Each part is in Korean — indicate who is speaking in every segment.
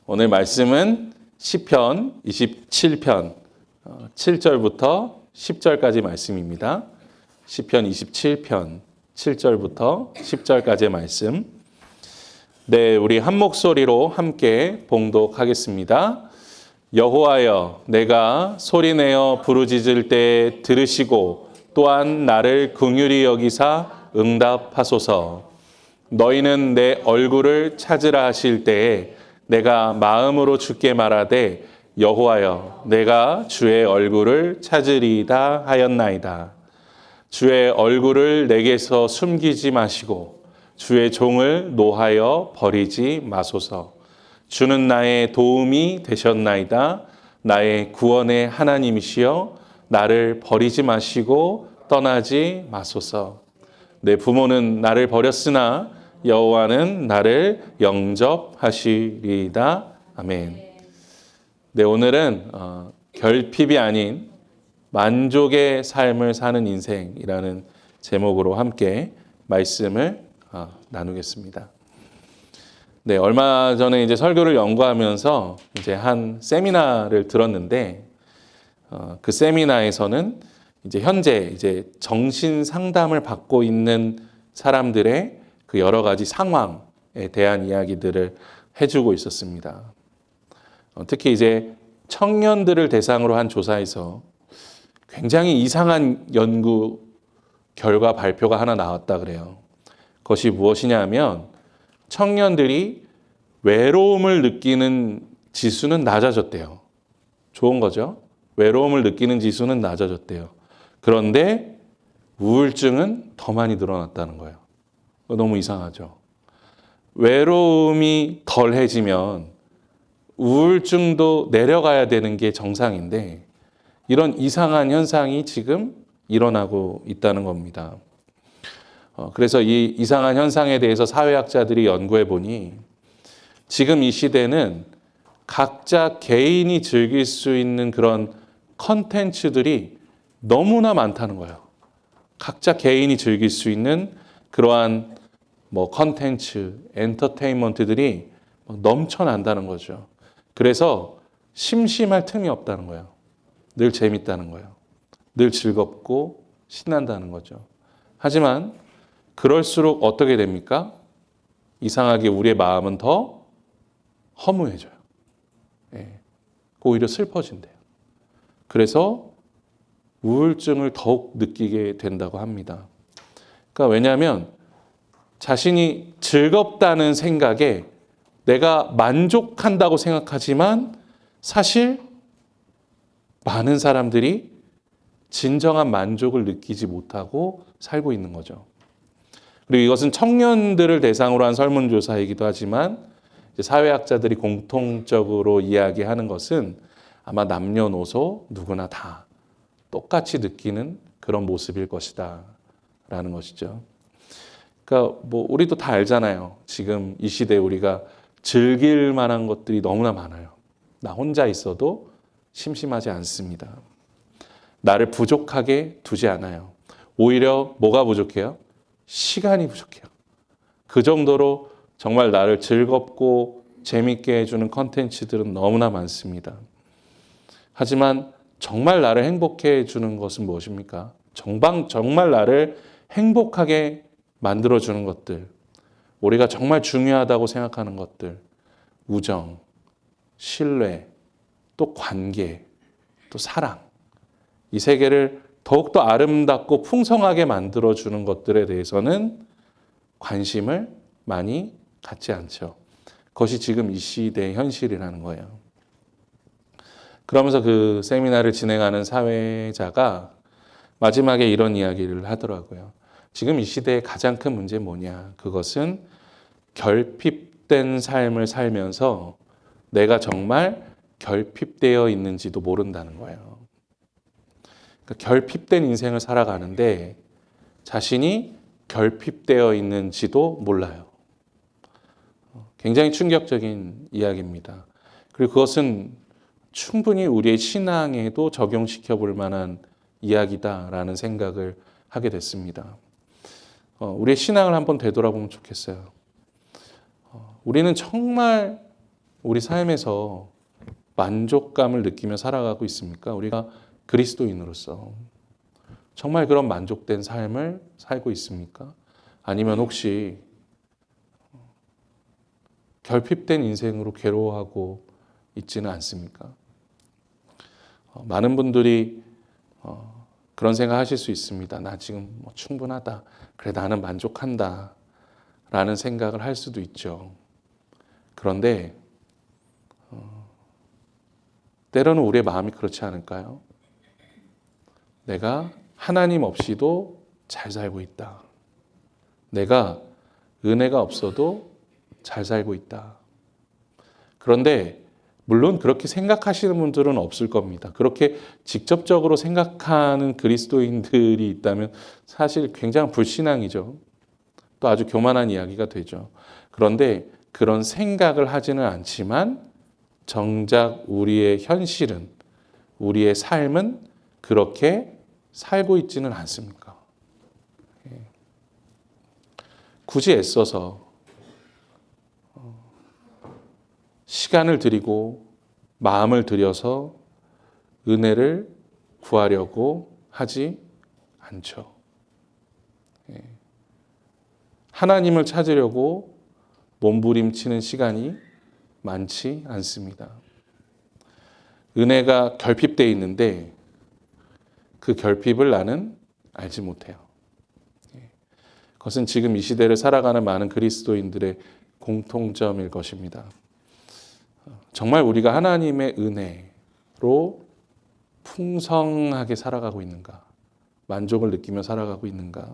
Speaker 1: 오늘 말씀은 시편 27편 7절부터 10절까지 말씀입니다. 시편 27편 7절부터 10절까지의 말씀. 네, 우리 한 목소리로 함께 봉독하겠습니다. 여호와여, 내가 소리내어 부르짖을 때 들으시고 또한 나를 긍휼히 여기사 응답하소서. 너희는 내 얼굴을 찾으라 하실 때에 내가 마음으로 주께 말하되 여호와여, 내가 주의 얼굴을 찾으리이다 하였나이다. 주의 얼굴을 내게서 숨기지 마시고 주의 종을 노하여 버리지 마소서. 주는 나의 도움이 되셨나이다. 나의 구원의 하나님이시여, 나를 버리지 마시고 떠나지 마소서. 내 부모는 나를 버렸으나 여호와는 나를 영접하시리이다. 아멘. 네, 오늘은 결핍이 아닌 만족의 삶을 사는 인생이라는 제목으로 함께 말씀을 나누겠습니다. 네, 얼마 전에 이제 설교를 연구하면서 이제 한 세미나를 들었는데 그 세미나에서는 이제 현재 이제 정신 상담을 받고 있는 사람들의 그 여러 가지 상황에 대한 이야기들을 해주고 있었습니다. 특히 이제 청년들을 대상으로 한 조사에서 굉장히 이상한 연구 결과 발표가 하나 나왔다 그래요. 그것이 무엇이냐 하면 청년들이 외로움을 느끼는 지수는 낮아졌대요. 좋은 거죠. 외로움을 느끼는 지수는 낮아졌대요. 그런데 우울증은 더 많이 늘어났다는 거예요. 너무 이상하죠. 외로움이 덜해지면 우울증도 내려가야 되는 게 정상인데 이런 이상한 현상이 지금 일어나고 있다는 겁니다. 그래서 이 이상한 현상에 대해서 사회학자들이 연구해 보니 지금 이 시대는 각자 개인이 즐길 수 있는 그런 컨텐츠들이 너무나 많다는 거예요. 각자 개인이 즐길 수 있는 그러한 컨텐츠, 엔터테인먼트들이 넘쳐난다는 거죠. 그래서 심심할 틈이 없다는 거예요. 늘 재밌다는 거예요. 늘 즐겁고 신난다는 거죠. 하지만 그럴수록 어떻게 됩니까? 이상하게 우리의 마음은 더 허무해져요. 오히려 슬퍼진대요. 그래서 우울증을 더욱 느끼게 된다고 합니다. 그러니까 왜냐하면 자신이 즐겁다는 생각에 내가 만족한다고 생각하지만 사실 많은 사람들이 진정한 만족을 느끼지 못하고 살고 있는 거죠. 그리고 이것은 청년들을 대상으로 한 설문조사이기도 하지만 사회학자들이 공통적으로 이야기하는 것은 아마 남녀노소 누구나 다 똑같이 느끼는 그런 모습일 것이다 라는 것이죠. 그러니까 우리도 다 알잖아요. 지금 이 시대에 우리가 즐길 만한 것들이 너무나 많아요. 나 혼자 있어도 심심하지 않습니다. 나를 부족하게 두지 않아요. 오히려 뭐가 부족해요? 시간이 부족해요. 그 정도로 정말 나를 즐겁고 재밌게 해주는 컨텐츠들은 너무나 많습니다. 하지만 정말 나를 행복해 해주는 것은 무엇입니까? 정말 나를 행복하게 만들어주는 것들, 우리가 정말 중요하다고 생각하는 것들, 우정, 신뢰, 또 관계, 또 사랑, 이 세계를 더욱더 아름답고 풍성하게 만들어주는 것들에 대해서는 관심을 많이 갖지 않죠. 그것이 지금 이 시대의 현실이라는 거예요. 그러면서 그 세미나를 진행하는 사회자가 마지막에 이런 이야기를 하더라고요. 지금 이 시대의 가장 큰 문제 뭐냐? 그것은 결핍된 삶을 살면서 내가 정말 결핍되어 있는지도 모른다는 거예요. 그러니까 결핍된 인생을 살아가는데 자신이 결핍되어 있는지도 몰라요. 굉장히 충격적인 이야기입니다. 그리고 그것은 충분히 우리의 신앙에도 적용시켜 볼 만한 이야기다라는 생각을 하게 됐습니다. 우리의 신앙을 한번 되돌아보면 좋겠어요. 우리는 정말 우리 삶에서 만족감을 느끼며 살아가고 있습니까? 우리가 그리스도인으로서 정말 그런 만족된 삶을 살고 있습니까? 아니면 혹시 결핍된 인생으로 괴로워하고 있지는 않습니까? 많은 분들이 그런 생각 하실 수 있습니다. 나 지금 뭐 충분하다. 그래, 나는 만족한다. 라는 생각을 할 수도 있죠. 그런데 때로는 우리의 마음이 그렇지 않을까요? 내가 하나님 없이도 잘 살고 있다. 내가 은혜가 없어도 잘 살고 있다. 그런데 물론 그렇게 생각하시는 분들은 없을 겁니다. 그렇게 직접적으로 생각하는 그리스도인들이 있다면 사실 굉장히 불신앙이죠. 또 아주 교만한 이야기가 되죠. 그런데 그런 생각을 하지는 않지만 정작 우리의 현실은, 우리의 삶은 그렇게 살고 있지는 않습니까? 굳이 애써서 시간을 들이고 마음을 들여서 은혜를 구하려고 하지 않죠. 하나님을 찾으려고 몸부림치는 시간이 많지 않습니다. 은혜가 결핍되어 있는데 그 결핍을 나는 알지 못해요. 그것은 지금 이 시대를 살아가는 많은 그리스도인들의 공통점일 것입니다. 정말 우리가 하나님의 은혜로 풍성하게 살아가고 있는가? 만족을 느끼며 살아가고 있는가?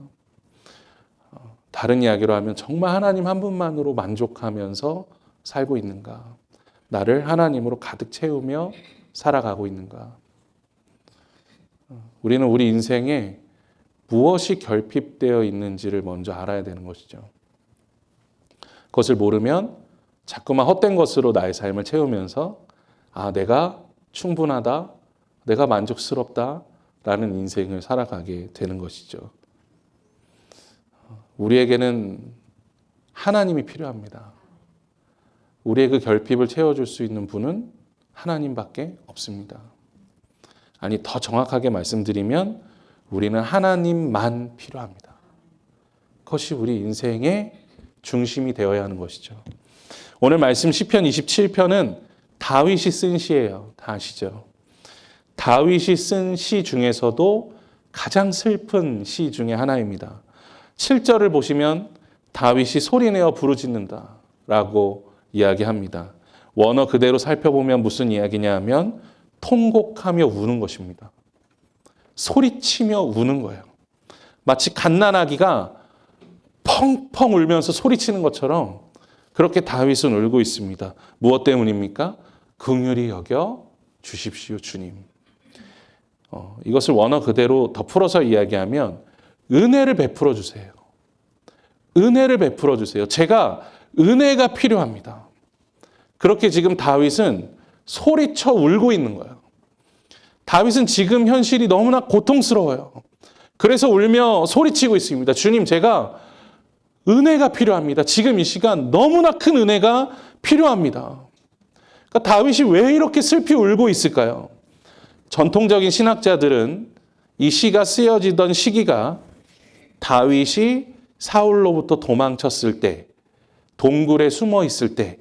Speaker 1: 다른 이야기로 하면 정말 하나님 한 분만으로 만족하면서 살고 있는가? 나를 하나님으로 가득 채우며 살아가고 있는가? 우리는 우리 인생에 무엇이 결핍되어 있는지를 먼저 알아야 되는 것이죠. 그것을 모르면 자꾸만 헛된 것으로 나의 삶을 채우면서 내가 충분하다, 내가 만족스럽다라는 인생을 살아가게 되는 것이죠. 우리에게는 하나님이 필요합니다. 우리의 그 결핍을 채워줄 수 있는 분은 하나님밖에 없습니다. 아니, 더 정확하게 말씀드리면 우리는 하나님만 필요합니다. 그것이 우리 인생의 중심이 되어야 하는 것이죠. 오늘 말씀 시편 27편은 다윗이 쓴 시예요. 다 아시죠? 다윗이 쓴 시 중에서도 가장 슬픈 시 중에 하나입니다. 7절을 보시면 다윗이 소리내어 부르짖는다라고 이야기합니다. 원어 그대로 살펴보면 무슨 이야기냐 하면 통곡하며 우는 것입니다. 소리치며 우는 거예요. 마치 갓난아기가 펑펑 울면서 소리치는 것처럼 그렇게 다윗은 울고 있습니다. 무엇 때문입니까? 긍휼히 여겨 주십시오, 주님. 이것을 원어 그대로 더 풀어서 이야기하면 은혜를 베풀어 주세요. 은혜를 베풀어 주세요. 제가 은혜가 필요합니다. 그렇게 지금 다윗은 소리쳐 울고 있는 거예요. 다윗은 지금 현실이 너무나 고통스러워요. 그래서 울며 소리치고 있습니다. 주님, 제가 은혜가 필요합니다. 지금 이 시간 너무나 큰 은혜가 필요합니다. 그러니까 다윗이 왜 이렇게 슬피 울고 있을까요? 전통적인 신학자들은 이 시가 쓰여지던 시기가 다윗이 사울로부터 도망쳤을 때, 동굴에 숨어 있을 때,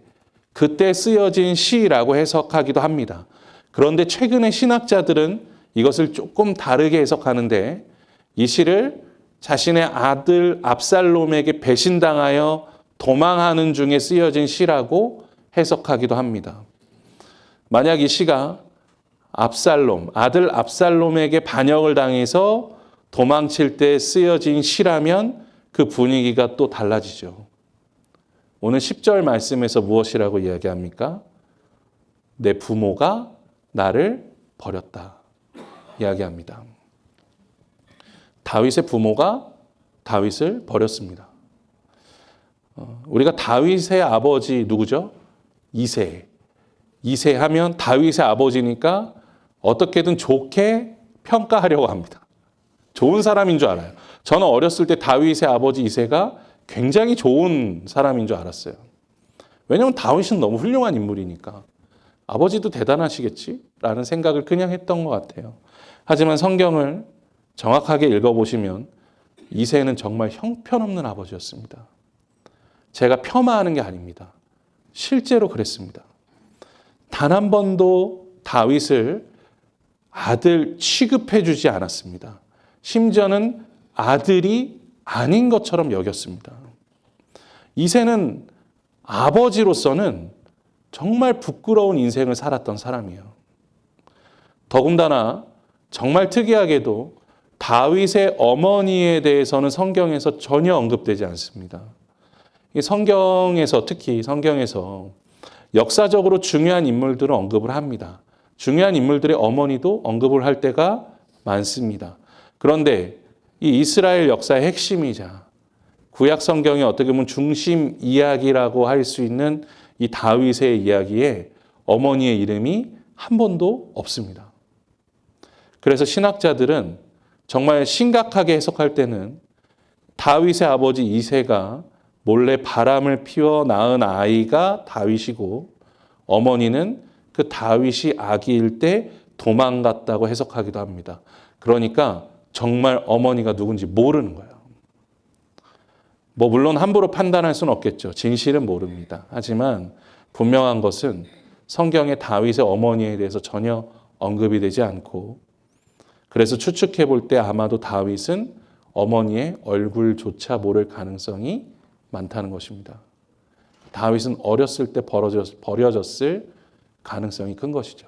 Speaker 1: 그때 쓰여진 시라고 해석하기도 합니다. 그런데 최근의 신학자들은 이것을 조금 다르게 해석하는데 이 시를 자신의 아들 압살롬에게 배신당하여 도망하는 중에 쓰여진 시라고 해석하기도 합니다. 만약 이 시가 아들 압살롬에게 반역을 당해서 도망칠 때 쓰여진 시라면 그 분위기가 또 달라지죠. 오늘 10절 말씀에서 무엇이라고 이야기합니까? 내 부모가 나를 버렸다 이야기합니다. 다윗의 부모가 다윗을 버렸습니다. 우리가 다윗의 아버지 누구죠? 이새 하면 다윗의 아버지니까 어떻게든 좋게 평가하려고 합니다. 좋은 사람인 줄 알아요. 저는 어렸을 때 다윗의 아버지 이새가 굉장히 좋은 사람인 줄 알았어요. 왜냐하면 다윗은 너무 훌륭한 인물이니까. 아버지도 대단하시겠지라는 생각을 그냥 했던 것 같아요. 하지만 성경을 정확하게 읽어보시면 이새는 정말 형편없는 아버지였습니다. 제가 폄하하는 게 아닙니다. 실제로 그랬습니다. 단 한 번도 다윗을 아들 취급해 주지 않았습니다. 심지어는 아들이 아닌 것처럼 여겼습니다. 이새는 아버지로서는 정말 부끄러운 인생을 살았던 사람이에요. 더군다나 정말 특이하게도 다윗의 어머니에 대해서는 성경에서 전혀 언급되지 않습니다. 성경에서, 특히 성경에서 역사적으로 중요한 인물들을 언급을 합니다. 중요한 인물들의 어머니도 언급을 할 때가 많습니다. 그런데 이 이스라엘 역사의 핵심이자 구약 성경의 어떻게 보면 중심 이야기라고 할 수 있는 이 다윗의 이야기에 어머니의 이름이 한 번도 없습니다. 그래서 신학자들은 정말 심각하게 해석할 때는 다윗의 아버지 이새가 몰래 바람을 피워 낳은 아이가 다윗이고 어머니는 그 다윗이 아기일 때 도망갔다고 해석하기도 합니다. 그러니까 정말 어머니가 누군지 모르는 거예요. 물론 함부로 판단할 수는 없겠죠. 진실은 모릅니다. 하지만 분명한 것은 성경에 다윗의 어머니에 대해서 전혀 언급이 되지 않고 그래서 추측해 볼 때 아마도 다윗은 어머니의 얼굴조차 모를 가능성이 많다는 것입니다. 다윗은 어렸을 때 버려졌을 가능성이 큰 것이죠.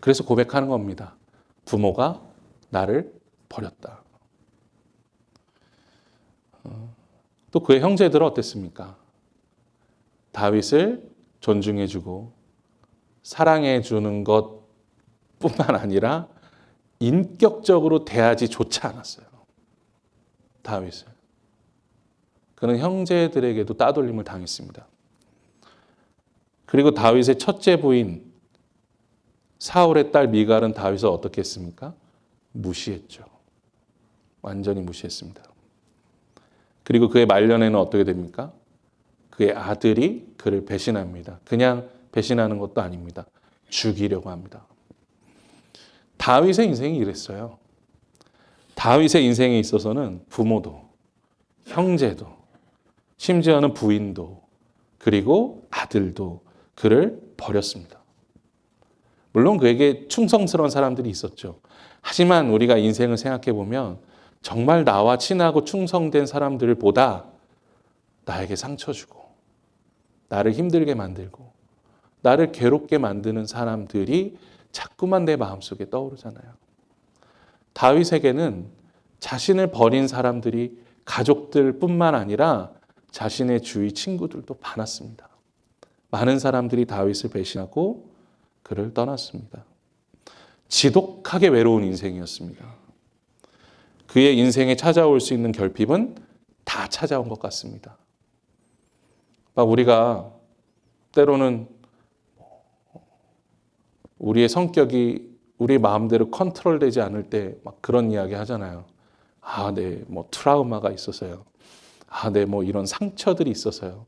Speaker 1: 그래서 고백하는 겁니다. 부모가 나를 버렸다. 또 그의 형제들은 어땠습니까? 다윗을 존중해주고 사랑해주는 것뿐만 아니라 인격적으로 대하지조차 않았어요. 다윗을. 그는 형제들에게도 따돌림을 당했습니다. 그리고 다윗의 첫째 부인 사울의 딸 미갈은 다윗을 어떻게 했습니까? 무시했죠. 완전히 무시했습니다. 그리고 그의 말년에는 어떻게 됩니까? 그의 아들이 그를 배신합니다. 그냥 배신하는 것도 아닙니다. 죽이려고 합니다. 다윗의 인생이 이랬어요. 다윗의 인생에 있어서는 부모도, 형제도, 심지어는 부인도, 그리고 아들도 그를 버렸습니다. 물론 그에게 충성스러운 사람들이 있었죠. 하지만 우리가 인생을 생각해 보면 정말 나와 친하고 충성된 사람들보다 나에게 상처 주고 나를 힘들게 만들고 나를 괴롭게 만드는 사람들이 자꾸만 내 마음속에 떠오르잖아요. 다윗에게는 자신을 버린 사람들이 가족들뿐만 아니라 자신의 주위 친구들도 많았습니다. 많은 사람들이 다윗을 배신하고 그를 떠났습니다. 지독하게 외로운 인생이었습니다. 그의 인생에 찾아올 수 있는 결핍은 다 찾아온 것 같습니다. 우리가 때로는 우리의 성격이 우리 마음대로 컨트롤되지 않을 때 막 그런 이야기 하잖아요. 네, 트라우마가 있어서요. 네, 이런 상처들이 있어서요.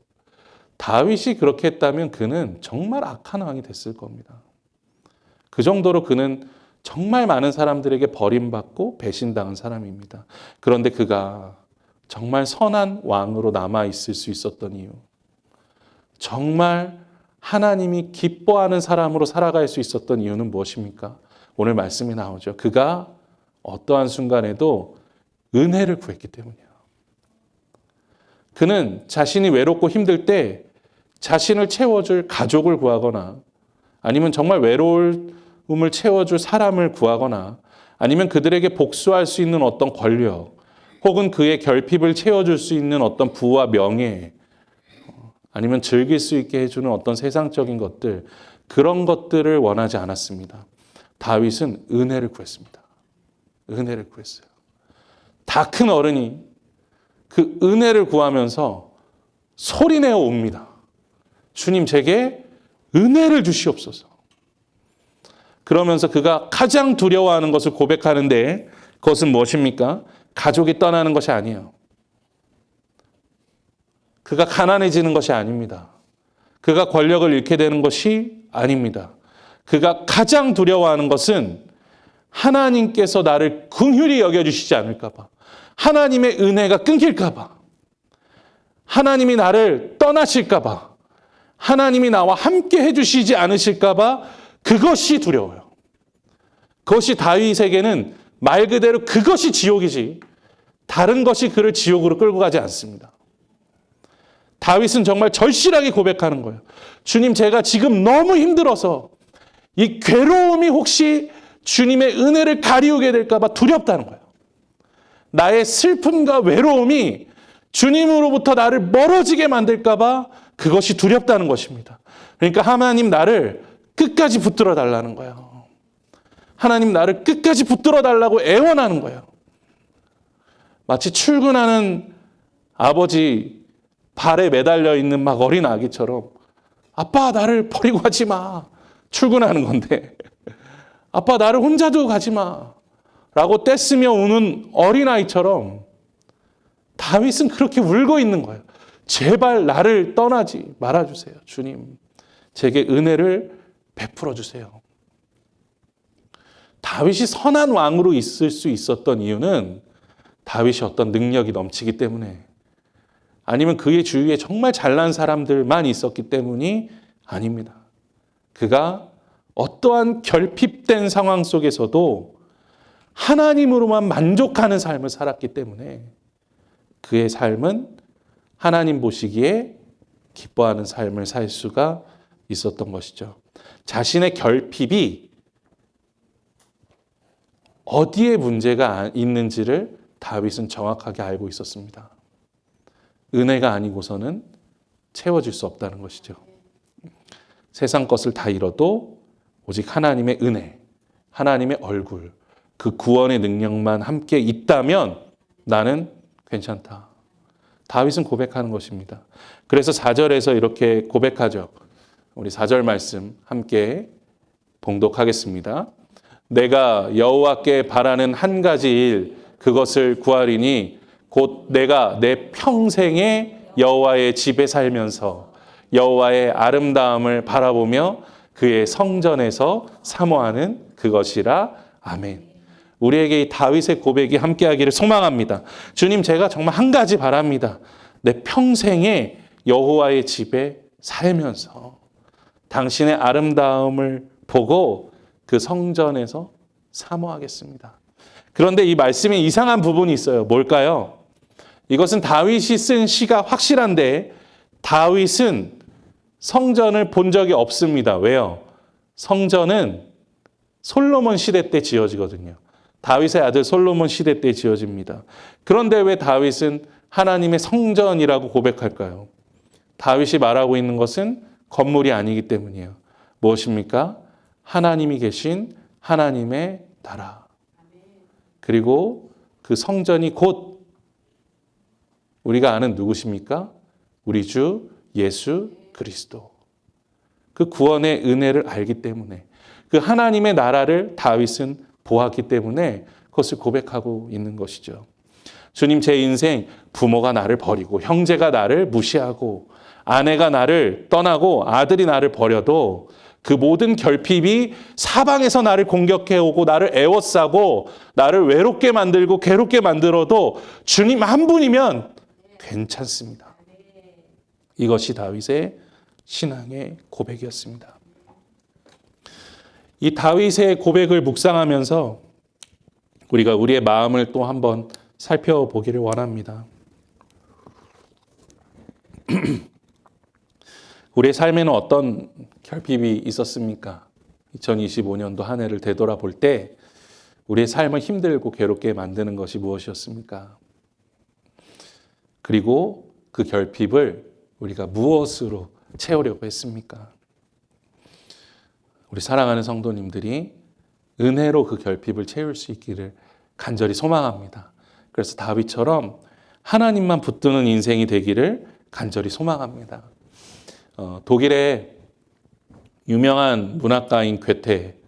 Speaker 1: 다윗이 그렇게 했다면 그는 정말 악한 왕이 됐을 겁니다. 그 정도로 그는 정말 많은 사람들에게 버림받고 배신당한 사람입니다. 그런데 그가 정말 선한 왕으로 남아있을 수 있었던 이유, 정말 하나님이 기뻐하는 사람으로 살아갈 수 있었던 이유는 무엇입니까? 오늘 말씀이 나오죠. 그가 어떠한 순간에도 은혜를 구했기 때문이에요. 그는 자신이 외롭고 힘들 때 자신을 채워줄 가족을 구하거나 아니면 정말 외로움을 채워줄 사람을 구하거나 아니면 그들에게 복수할 수 있는 어떤 권력 혹은 그의 결핍을 채워줄 수 있는 어떤 부와 명예 아니면 즐길 수 있게 해주는 어떤 세상적인 것들 그런 것들을 원하지 않았습니다. 다윗은 은혜를 구했습니다. 은혜를 구했어요. 다 큰 어른이 그 은혜를 구하면서 소리내어 옵니다. 주님 제게 은혜를 주시옵소서. 그러면서 그가 가장 두려워하는 것을 고백하는데 그것은 무엇입니까? 가족이 떠나는 것이 아니에요. 그가 가난해지는 것이 아닙니다. 그가 권력을 잃게 되는 것이 아닙니다. 그가 가장 두려워하는 것은 하나님께서 나를 긍휼히 여겨주시지 않을까 봐, 하나님의 은혜가 끊길까 봐, 하나님이 나를 떠나실까 봐, 하나님이 나와 함께 해주시지 않으실까 봐, 그것이 두려워요. 그것이 다윗에게는 말 그대로 그것이 지옥이지 다른 것이 그를 지옥으로 끌고 가지 않습니다. 다윗은 정말 절실하게 고백하는 거예요. 주님, 제가 지금 너무 힘들어서 이 괴로움이 혹시 주님의 은혜를 가리우게 될까 봐 두렵다는 거예요. 나의 슬픔과 외로움이 주님으로부터 나를 멀어지게 만들까 봐 그것이 두렵다는 것입니다. 그러니까 하나님 나를 끝까지 붙들어 달라는 거예요. 하나님 나를 끝까지 붙들어 달라고 애원하는 거예요. 마치 출근하는 아버지 발에 매달려 있는 막 어린 아기처럼, 아빠 나를 버리고 가지 마. 출근하는 건데 아빠 나를 혼자 두고 가지 마 라고 떼쓰며 우는 어린아이처럼 다윗은 그렇게 울고 있는 거예요. 제발 나를 떠나지 말아주세요. 주님, 제게 은혜를 베풀어 주세요. 다윗이 선한 왕으로 있을 수 있었던 이유는 다윗이 어떤 능력이 넘치기 때문에, 아니면 그의 주위에 정말 잘난 사람들만 있었기 때문이 아닙니다. 그가 어떠한 결핍된 상황 속에서도 하나님으로만 만족하는 삶을 살았기 때문에 그의 삶은 하나님 보시기에 기뻐하는 삶을 살 수가 있었던 것이죠. 자신의 결핍이 어디에 문제가 있는지를 다윗은 정확하게 알고 있었습니다. 은혜가 아니고서는 채워질 수 없다는 것이죠. 세상 것을 다 잃어도 오직 하나님의 은혜, 하나님의 얼굴, 그 구원의 능력만 함께 있다면 나는 괜찮다. 다윗은 고백하는 것입니다. 그래서 4절에서 이렇게 고백하죠. 우리 4절 말씀 함께 봉독하겠습니다. 내가 여호와께 바라는 한 가지 일, 그것을 구하리니 곧 내가 내 평생에 여호와의 집에 살면서 여호와의 아름다움을 바라보며 그의 성전에서 사모하는 그것이라. 아멘. 우리에게 이 다윗의 고백이 함께하기를 소망합니다. 주님, 제가 정말 한 가지 바랍니다. 내 평생에 여호와의 집에 살면서 당신의 아름다움을 보고 그 성전에서 사모하겠습니다. 그런데 이 말씀에 이상한 부분이 있어요. 뭘까요? 이것은 다윗이 쓴 시가 확실한데 다윗은 성전을 본 적이 없습니다. 왜요? 성전은 솔로몬 시대 때 지어지거든요. 다윗의 아들 솔로몬 시대 때 지어집니다. 그런데 왜 다윗은 하나님의 성전이라고 고백할까요? 다윗이 말하고 있는 것은 건물이 아니기 때문이에요. 무엇입니까? 하나님이 계신 하나님의 나라. 그리고 그 성전이 곧 우리가 아는 누구십니까? 우리 주 예수 그리스도. 그 구원의 은혜를 알기 때문에, 그 하나님의 나라를 다윗은 보았기 때문에 그것을 고백하고 있는 것이죠. 주님, 제 인생 부모가 나를 버리고 형제가 나를 무시하고 아내가 나를 떠나고 아들이 나를 버려도 그 모든 결핍이 사방에서 나를 공격해오고 나를 애워싸고 나를 외롭게 만들고 괴롭게 만들어도 주님 한 분이면 괜찮습니다. 이것이 다윗의 신앙의 고백이었습니다. 이 다윗의 고백을 묵상하면서 우리가 우리의 마음을 또 한번 살펴보기를 원합니다. 우리의 삶에는 어떤 결핍이 있었습니까? 2025년도 한 해를 되돌아볼 때 우리의 삶을 힘들고 괴롭게 만드는 것이 무엇이었습니까? 그리고 그 결핍을 우리가 무엇으로 채우려고 했습니까? 우리 사랑하는 성도님들이 은혜로 그 결핍을 채울 수 있기를 간절히 소망합니다. 그래서 다윗처럼 하나님만 붙드는 인생이 되기를 간절히 소망합니다. 독일의 유명한 문학가인 괴테,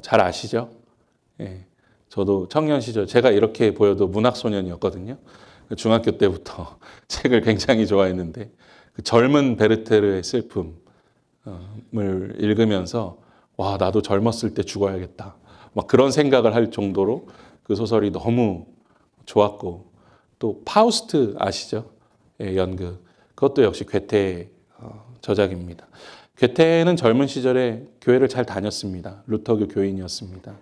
Speaker 1: 잘 아시죠? 예, 저도 청년 시절 제가 이렇게 보여도 문학 소년이었거든요. 중학교 때부터 책을 굉장히 좋아했는데 그 젊은 베르테르의 슬픔을 읽으면서 와, 나도 젊었을 때 죽어야겠다. 막 그런 생각을 할 정도로 그 소설이 너무 좋았고, 또 파우스트 아시죠? 예, 연극. 그것도 역시 괴테 저작입니다. 괴테는 젊은 시절에 교회를 잘 다녔습니다. 루터교 교인이었습니다.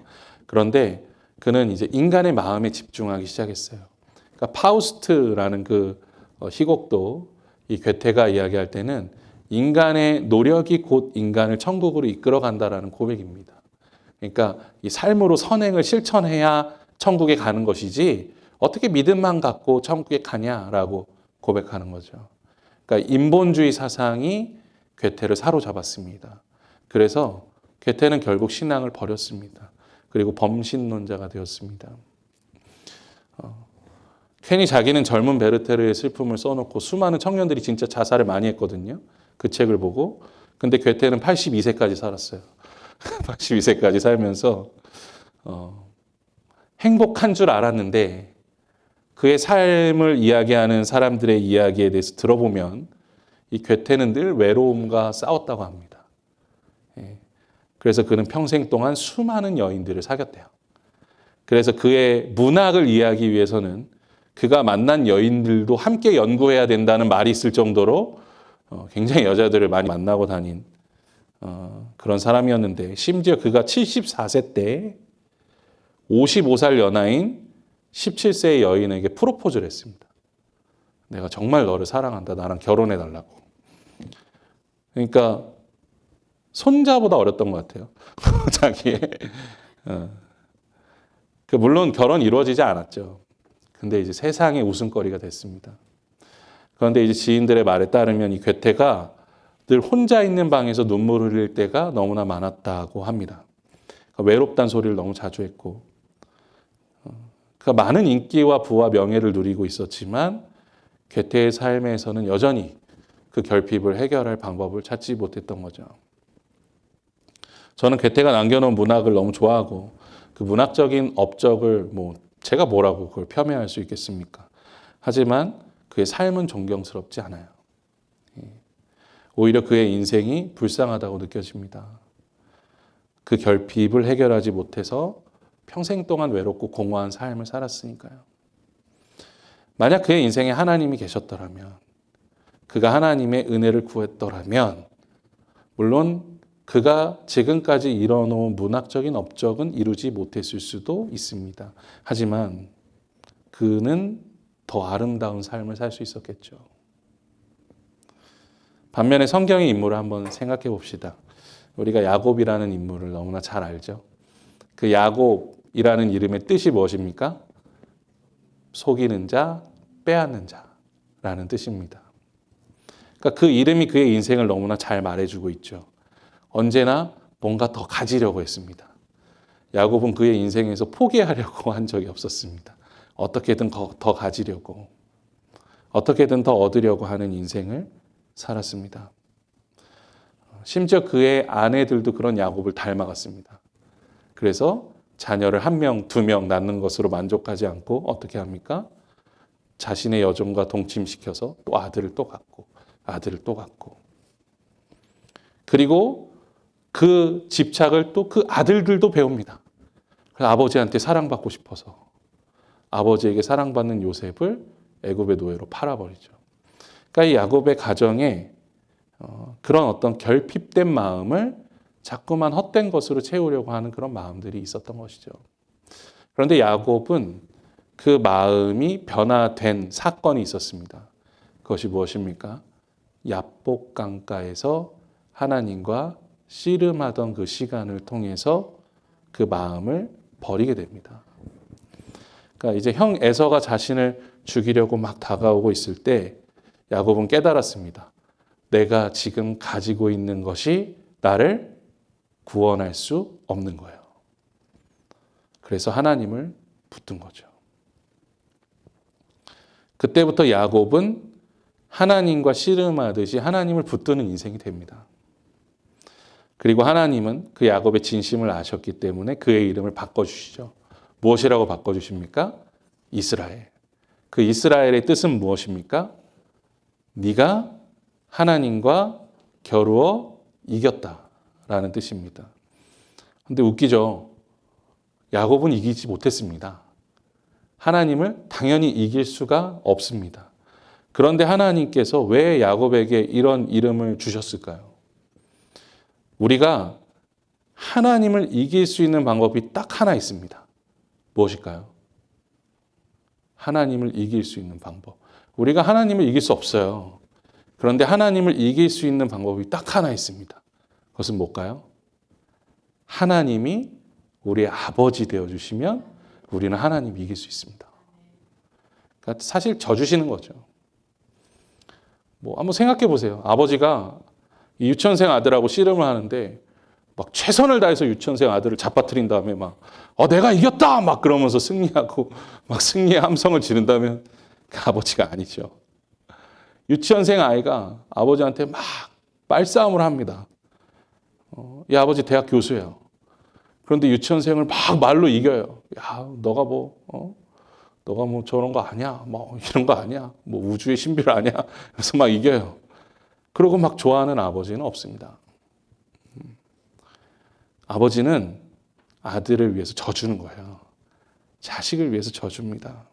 Speaker 1: 그런데 그는 이제 인간의 마음에 집중하기 시작했어요. 그러니까 파우스트라는 그 희곡도 이 괴테가 이야기할 때는 인간의 노력이 곧 인간을 천국으로 이끌어 간다라는 고백입니다. 그러니까 이 삶으로 선행을 실천해야 천국에 가는 것이지 어떻게 믿음만 갖고 천국에 가냐라고 고백하는 거죠. 그러니까 인본주의 사상이 괴테를 사로잡았습니다. 그래서 괴테는 결국 신앙을 버렸습니다. 그리고 범신론자가 되었습니다. 괜히 자기는 젊은 베르테르의 슬픔을 써놓고 수많은 청년들이 진짜 자살을 많이 했거든요. 그 책을 보고. 근데 괴테는 82세까지 살았어요. 82세까지 살면서 행복한 줄 알았는데 그의 삶을 이야기하는 사람들의 이야기에 대해서 들어보면 이 괴테는 늘 외로움과 싸웠다고 합니다. 그래서 그는 평생 동안 수많은 여인들을 사귀었대요. 그래서 그의 문학을 이해하기 위해서는 그가 만난 여인들도 함께 연구해야 된다는 말이 있을 정도로 굉장히 여자들을 많이 만나고 다닌 그런 사람이었는데, 심지어 그가 74세 때 55살 연하인 17세의 여인에게 프로포즈를 했습니다. 내가 정말 너를 사랑한다. 나랑 결혼해달라고. 그러니까 손자보다 어렸던 것 같아요. 자기의. 물론 결혼 이루어지지 않았죠. 근데 이제 세상의 웃음거리가 됐습니다. 그런데 이제 지인들의 말에 따르면 이 괴테가 늘 혼자 있는 방에서 눈물을 흘릴 때가 너무나 많았다고 합니다. 외롭다는 소리를 너무 자주 했고, 많은 인기와 부와 명예를 누리고 있었지만 괴테의 삶에서는 여전히 그 결핍을 해결할 방법을 찾지 못했던 거죠. 저는 괴테가 남겨놓은 문학을 너무 좋아하고, 그 문학적인 업적을 제가 뭐라고 그걸 폄훼할 수 있겠습니까? 하지만 그의 삶은 존경스럽지 않아요. 오히려 그의 인생이 불쌍하다고 느껴집니다. 그 결핍을 해결하지 못해서 평생 동안 외롭고 공허한 삶을 살았으니까요. 만약 그의 인생에 하나님이 계셨더라면, 그가 하나님의 은혜를 구했더라면, 물론 그가 지금까지 이뤄놓은 문학적인 업적은 이루지 못했을 수도 있습니다. 하지만 그는 더 아름다운 삶을 살 수 있었겠죠. 반면에 성경의 인물을 한번 생각해 봅시다. 우리가 야곱이라는 인물을 너무나 잘 알죠. 그 야곱이라는 이름의 뜻이 무엇입니까? 속이는 자, 빼앗는 자라는 뜻입니다. 그러니까 그 이름이 그의 인생을 너무나 잘 말해주고 있죠. 언제나 뭔가 더 가지려고 했습니다. 야곱은 그의 인생에서 포기하려고 한 적이 없었습니다. 어떻게든 더 가지려고, 어떻게든 더 얻으려고 하는 인생을 살았습니다. 심지어 그의 아내들도 그런 야곱을 닮아갔습니다. 그래서 자녀를 1명, 2명 낳는 것으로 만족하지 않고 어떻게 합니까? 자신의 여종과 동침시켜서 또 아들을 또 갖고, 아들을 또 갖고. 그리고 그 집착을 또 그 아들들도 배웁니다. 그래서 아버지한테 사랑받고 싶어서 아버지에게 사랑받는 요셉을 애굽의 노예로 팔아버리죠. 그러니까 이 야곱의 가정에 그런 어떤 결핍된 마음을 자꾸만 헛된 것으로 채우려고 하는 그런 마음들이 있었던 것이죠. 그런데 야곱은 그 마음이 변화된 사건이 있었습니다. 그것이 무엇입니까? 야복 강가에서 하나님과 씨름하던 그 시간을 통해서 그 마음을 버리게 됩니다. 그러니까 이제 형 에서가 자신을 죽이려고 막 다가오고 있을 때 야곱은 깨달았습니다. 내가 지금 가지고 있는 것이 나를 구원할 수 없는 거예요. 그래서 하나님을 붙든 거죠. 그때부터 야곱은 하나님과 씨름하듯이 하나님을 붙드는 인생이 됩니다. 그리고 하나님은 그 야곱의 진심을 아셨기 때문에 그의 이름을 바꿔주시죠. 무엇이라고 바꿔주십니까? 이스라엘. 그 이스라엘의 뜻은 무엇입니까? 네가 하나님과 겨루어 이겼다라는 뜻입니다. 근데 웃기죠. 야곱은 이기지 못했습니다. 하나님을 당연히 이길 수가 없습니다. 그런데 하나님께서 왜 야곱에게 이런 이름을 주셨을까요? 우리가 하나님을 이길 수 있는 방법이 딱 하나 있습니다. 무엇일까요? 하나님을 이길 수 있는 방법. 우리가 하나님을 이길 수 없어요. 그런데 하나님을 이길 수 있는 방법이 딱 하나 있습니다. 그것은 뭘까요? 하나님이 우리의 아버지 되어주시면 우리는 하나님 이길 수 있습니다. 그러니까 사실 져주시는 거죠. 한번 생각해 보세요. 아버지가 이 유치원생 아들하고 씨름을 하는데 막 최선을 다해서 유치원생 아들을 잡아뜨린 다음에 내가 이겼다! 막 그러면서 승리하고 막 승리의 함성을 지른다면 그 아버지가 아니죠. 유치원생 아이가 아버지한테 막 말싸움을 합니다. 이 아버지 대학 교수예요. 그런데 유치원생을 막 말로 이겨요. 야, 너가 저런 거 아니야? 이런 거 아니야? 우주의 신비를 아니야? 그래서 막 이겨요. 그러고 막 좋아하는 아버지는 없습니다. 아버지는 아들을 위해서 져주는 거예요. 자식을 위해서 져줍니다.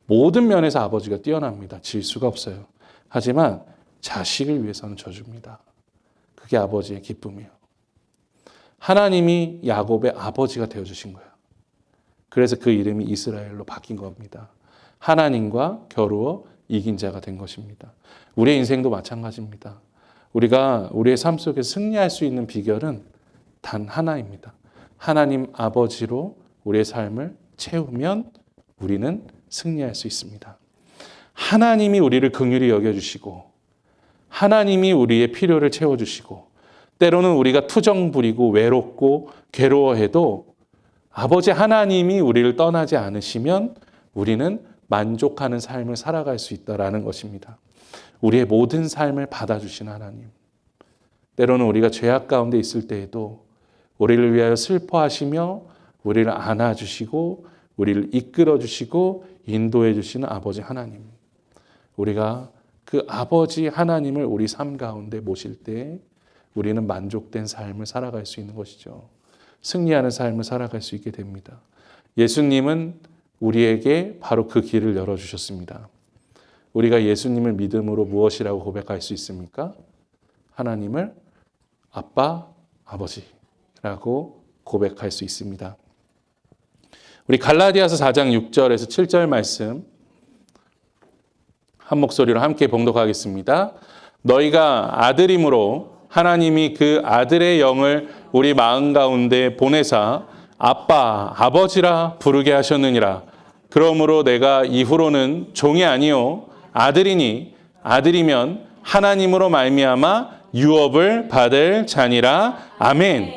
Speaker 1: 모든 면에서 아버지가 뛰어납니다. 질 수가 없어요. 하지만 자식을 위해서는 져줍니다. 그게 아버지의 기쁨이에요. 하나님이 야곱의 아버지가 되어주신 거예요. 그래서 그 이름이 이스라엘로 바뀐 겁니다. 하나님과 겨루어 이긴 자가 된 것입니다. 우리의 인생도 마찬가지입니다. 우리가 우리의 삶 속에 승리할 수 있는 비결은 단 하나입니다. 하나님 아버지로 우리의 삶을 채우면 우리는 승리할 수 있습니다. 하나님이 우리를 긍휼히 여겨주시고 하나님이 우리의 필요를 채워주시고 때로는 우리가 투정 부리고 외롭고 괴로워해도 아버지 하나님이 우리를 떠나지 않으시면 우리는 만족하는 삶을 살아갈 수 있다는 것입니다. 우리의 모든 삶을 받아주신 하나님. 때로는 우리가 죄악 가운데 있을 때에도 우리를 위하여 슬퍼하시며 우리를 안아주시고 우리를 이끌어주시고 인도해주시는 아버지 하나님. 우리가 그 아버지 하나님을 우리 삶 가운데 모실 때 우리는 만족된 삶을 살아갈 수 있는 것이죠. 승리하는 삶을 살아갈 수 있게 됩니다. 예수님은 우리에게 바로 그 길을 열어주셨습니다. 우리가 예수님을 믿음으로 무엇이라고 고백할 수 있습니까? 하나님을 아빠, 아버지라고 고백할 수 있습니다. 우리 갈라디아서 4장 6절에서 7절 말씀 한 목소리로 함께 봉독하겠습니다. 너희가 아들임으로 하나님이 그 아들의 영을 우리 마음 가운데 보내사 아빠, 아버지라 부르게 하셨느니라. 그러므로 내가 이후로는 종이 아니요 아들이니 아들이면 하나님으로 말미암아 유업을 받을 자니라. 아멘.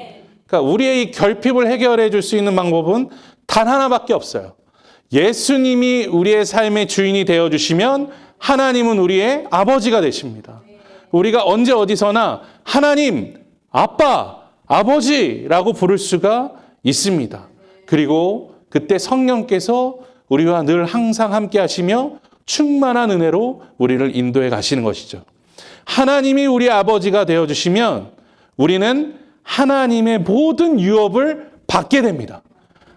Speaker 1: 그러니까 우리의 이 결핍을 해결해 줄 수 있는 방법은 단 하나밖에 없어요. 예수님이 우리의 삶의 주인이 되어주시면 하나님은 우리의 아버지가 되십니다. 우리가 언제 어디서나 하나님, 아빠, 아버지라고 부를 수가 있습니다. 그리고 그때 성령께서 우리와 늘 항상 함께 하시며 충만한 은혜로 우리를 인도해 가시는 것이죠. 하나님이 우리 아버지가 되어주시면 우리는 하나님의 모든 유업을 받게 됩니다.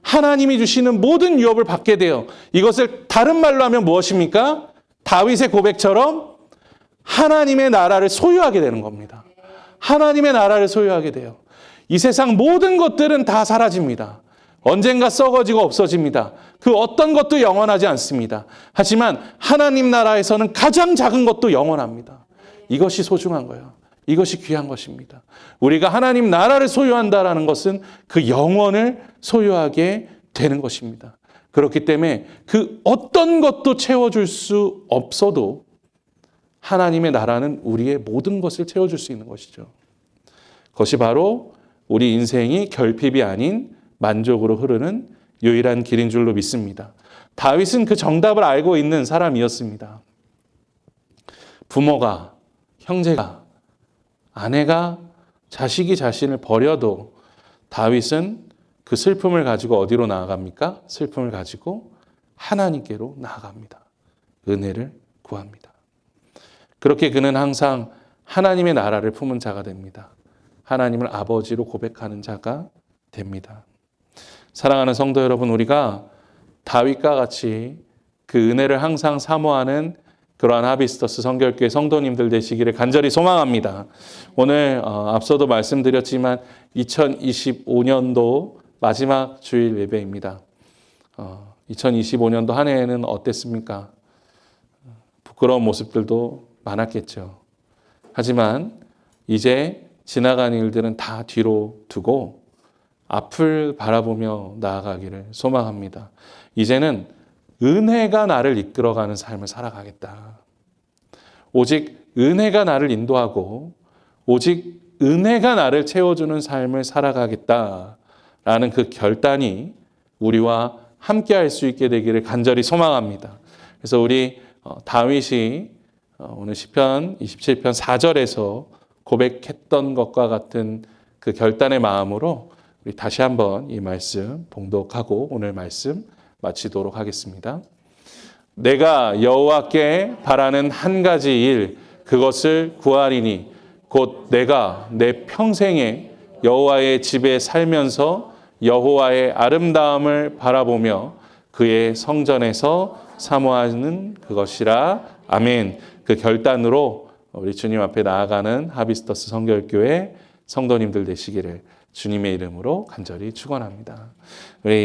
Speaker 1: 하나님이 주시는 모든 유업을 받게 돼요. 이것을 다른 말로 하면 무엇입니까? 다윗의 고백처럼 하나님의 나라를 소유하게 되는 겁니다. 하나님의 나라를 소유하게 돼요. 이 세상 모든 것들은 다 사라집니다. 언젠가 썩어지고 없어집니다. 그 어떤 것도 영원하지 않습니다. 하지만 하나님 나라에서는 가장 작은 것도 영원합니다. 이것이 소중한 거예요. 이것이 귀한 것입니다. 우리가 하나님 나라를 소유한다는 것은 그 영원을 소유하게 되는 것입니다. 그렇기 때문에 그 어떤 것도 채워줄 수 없어도 하나님의 나라는 우리의 모든 것을 채워줄 수 있는 것이죠. 그것이 바로 우리 인생이 결핍이 아닌 만족으로 흐르는 유일한 길인 줄로 믿습니다. 다윗은 그 정답을 알고 있는 사람이었습니다. 부모가, 형제가, 아내가, 자식이 자신을 버려도 다윗은 그 슬픔을 가지고 어디로 나아갑니까? 슬픔을 가지고 하나님께로 나아갑니다. 은혜를 구합니다. 그렇게 그는 항상 하나님의 나라를 품은 자가 됩니다. 하나님을 아버지로 고백하는 자가 됩니다. 사랑하는 성도 여러분, 우리가 다윗과 같이 그 은혜를 항상 사모하는 그러한 하비스터스 성결교회 성도님들 되시기를 간절히 소망합니다. 오늘 앞서도 말씀드렸지만 2025년도 마지막 주일 예배입니다. 2025년도 한 해에는 어땠습니까? 부끄러운 모습들도 많았겠죠. 하지만 이제 지나간 일들은 다 뒤로 두고 앞을 바라보며 나아가기를 소망합니다. 이제는 은혜가 나를 이끌어가는 삶을 살아가겠다. 오직 은혜가 나를 인도하고 오직 은혜가 나를 채워주는 삶을 살아가겠다라는 그 결단이 우리와 함께할 수 있게 되기를 간절히 소망합니다. 그래서 우리 다윗이 오늘 시편 27편 4절에서 고백했던 것과 같은 그 결단의 마음으로 우리 다시 한번 이 말씀 봉독하고 오늘 말씀 마치도록 하겠습니다. 내가 여호와께 바라는 한 가지 일 그것을 구하리니 곧 내가 내 평생에 여호와의 집에 살면서 여호와의 아름다움을 바라보며 그의 성전에서 사모하는 그것이라. 아멘. 그 결단으로 우리 주님 앞에 나아가는 하비스터스 성결교회 성도님들 되시기를 주님의 이름으로 간절히 축원합니다. 우리